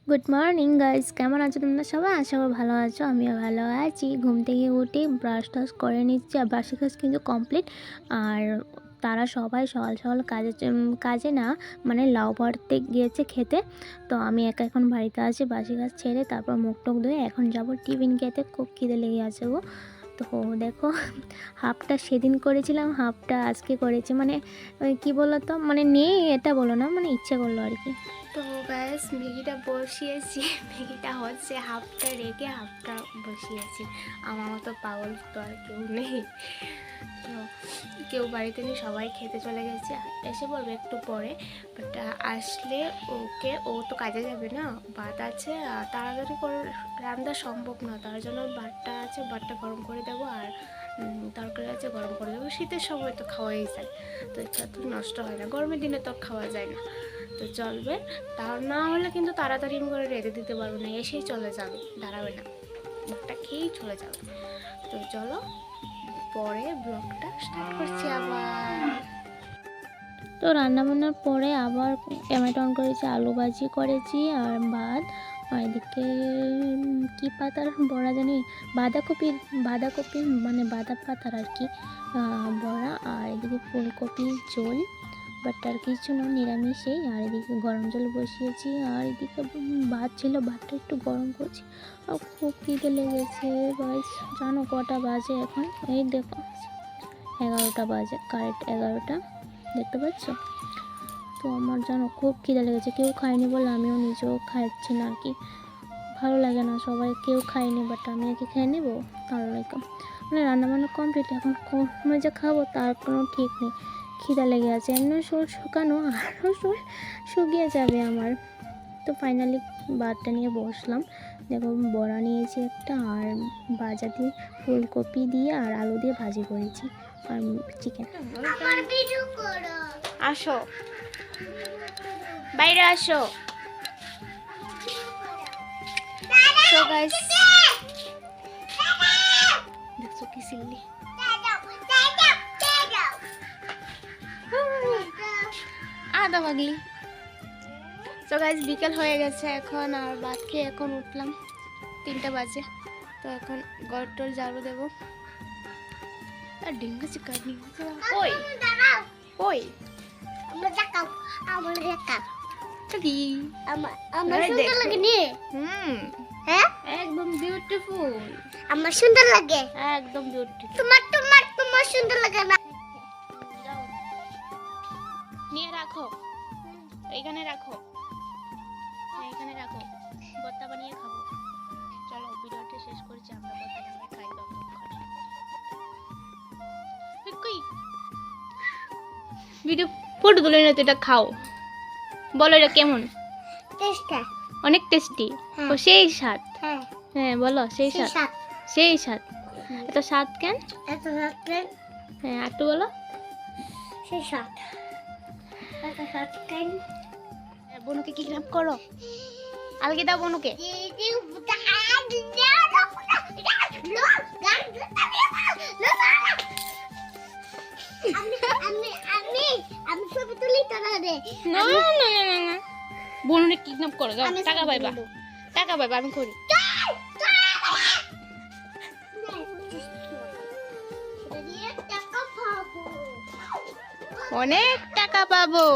Good morning guys, কেমন আছো তোমরা সবাই? আশা করি ভালো আছো, আমিও ভালো আছি। ঘুম থেকে উঠে ব্রাশ টাশ করে নিচ্ছি, আর বাসি কাজ কিন্তু কমপ্লিট। আর তারা সবাই সকাল সকাল কাজে না মানে লাউ পাড়তে গিয়েছে খেতে। তো আমি একা এখন বাড়িতে আছি, বাসি কাজ ছেড়ে তারপর মুখ টুক ধুয়ে এখন যাবো টিফিন খেতে। খুব খিদে লেগে আছে গো। তো দেখো, হাফটা সেদিন করেছিলাম, হাফটা আজকে করেছি। মানে ওই কী বলো তো, মানে নেই এটা বলো না, মানে ইচ্ছে করলো আর কি। তো ব্যাস ম্যাগিটা বসিয়েছি, ম্যাগিটা হচ্ছে, হাফটা রেখে হাফটা বসিয়েছি। আমার মতো পাগল তো আর কেউ নেই। তো কেউ বাড়িতে নেই, সবাই খেতে চলে গেছে। এসে বলবে একটু পরে, বাট আসলে ও তো কাজে যাবে না, ভাত আছে, আর তাড়াতাড়ি করে রান্না সম্ভব না। তার জন্য ভাতটা আছে, ভাতটা গরম করে দেবো, আর তরকারি আছে গরম করে দেবো। শীতের সময় তো খাওয়াই যায়, তো এটা তো নষ্ট হয় না, গরমের দিনে তো খাওয়া যায় না, তো চলবে। তা না হলে কিন্তু তাড়াতাড়ি আমি করে রেঁধে দিতে পারবো না, এসেই চলে যাবে, দাঁড়াবে না, ভাতটা খেয়েই চলে যাবে। তো চলো পরে ব্লগটা স্টার্ট করছি আবার। তো রান্নাবান্নার পরে আবার টমেটো অন করেছি, আলু ভাজি করেছি, আর ভাত। আর এদিকে কী পাতার বড়া জানি, বাঁধাকপি মানে বাঁধা পাতার আর কি বড়া। আর এদিকে ফুলকপি ঝোল, বাট আর কিছু না, নিরামিষেই। আর এদিকে গরম জল বসিয়েছি, আর এদিকে ভাত ছিল, ভাতটা একটু গরম করছি। আর খুব খিদে লেগেছে গাইস। জানো কটা বাজে এখন? এই দেখো 11টা বাজে, কারেক্ট 11টা, দেখতে পাচ্ছ? তো আমার জানো খুব খিদে লেগেছে, কেউ খায়নি বলে আমিও নিজেও খাচ্ছি না আর কি। ভালো লাগে না, সবাই কেউ খায়নি, বাট আমি আর কি খেয়ে নেবো, ভালো লাগে। মানে রান্নাবান্না কমপ্লিট, এখন কখন যে খাবো তার কোনো ঠিক নেই। খিদা লেগে আছে, এমনি শরীর শুকানো, আরও শরীর শুকিয়ে যাবে আমার। তো ফাইনালি ভাতটা নিয়ে বসলাম। দেখো বড়া নিয়েছি একটা, আর ভাজা দিয়ে ফুলকপি দিয়ে আর আলু দিয়ে ভাজি করেছি, আর চিকেন। আসো বাইরে আসো। So guys, দেখছো কি সিল্লি, আদা পাগলি। তো গাইজ বিকেল হয়ে গেছে এখন, আর ভাত খেয়ে এখন উঠলাম, 3টা বাজে। তো এখন ঘর টর ঝাড়ু দেবো। আর ডিঙ্গা চিকা ওই ওই কি আমার সুন্দর লাগে নি? হ্যাঁ একদম বিউটিফুল, আমার সুন্দর লাগে, একদম বিউটিফুল। তোমার সুন্দর লাগে না? যাও নিয়ে রাখো, এইখানে রাখো, এখানে রাখো, ভর্তা বানিয়ে খাবো। চলো ভিডিওটি শেষ করছি, আমরা ভর্তা বানিয়ে খাই ততক্ষণ। ভিডিও ফটো তুলে না, তো এটা খাও, বলো এটা কেমন? টেস্টি, অনেক টেস্টি। ও সেই স্বাদ, হ্যাঁ বলো সেই স্বাদ, সেই স্বাদ। এত স্বাদ কেন? এত স্বাদ কেন? হ্যাঁ একটু বলো, সেই স্বাদ, এত স্বাদ কেন? বনুকে কিডন্যাপ করো, আলগে দাও বনুকে। বনুকে কিডন্যাপ করো, যাও টাকা পাইবা, টাকা পাইবা, আমি করি। অনেক টাকা পাবো।